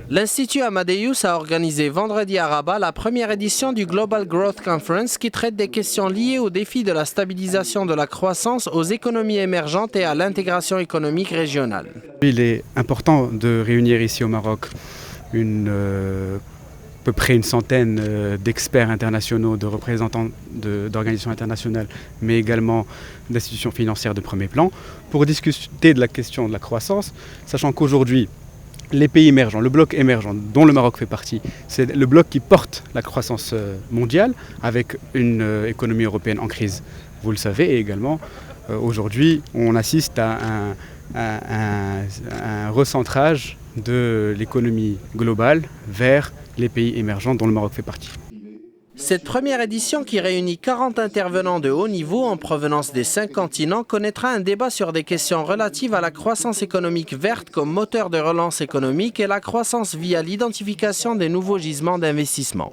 L'Institut Amadeus a organisé vendredi à Rabat la première édition du Global Growth Conference qui traite des questions liées aux défis de la stabilisation de la croissance aux économies émergentes et à l'intégration économique régionale. Il est important de réunir ici au Maroc à peu près une centaine d'experts internationaux, de représentants d'organisations internationales, mais également d'institutions financières de premier plan, pour discuter de la question de la croissance, sachant qu'aujourd'hui, les pays émergents, le bloc émergent dont le Maroc fait partie, c'est le bloc qui porte la croissance mondiale avec une économie européenne en crise. Vous le savez, et également, aujourd'hui, on assiste à un recentrage de l'économie globale vers les pays émergents dont le Maroc fait partie. Cette première édition qui réunit 40 intervenants de haut niveau en provenance des 5 continents connaîtra un débat sur des questions relatives à la croissance économique verte comme moteur de relance économique et la croissance via l'identification des nouveaux gisements d'investissement.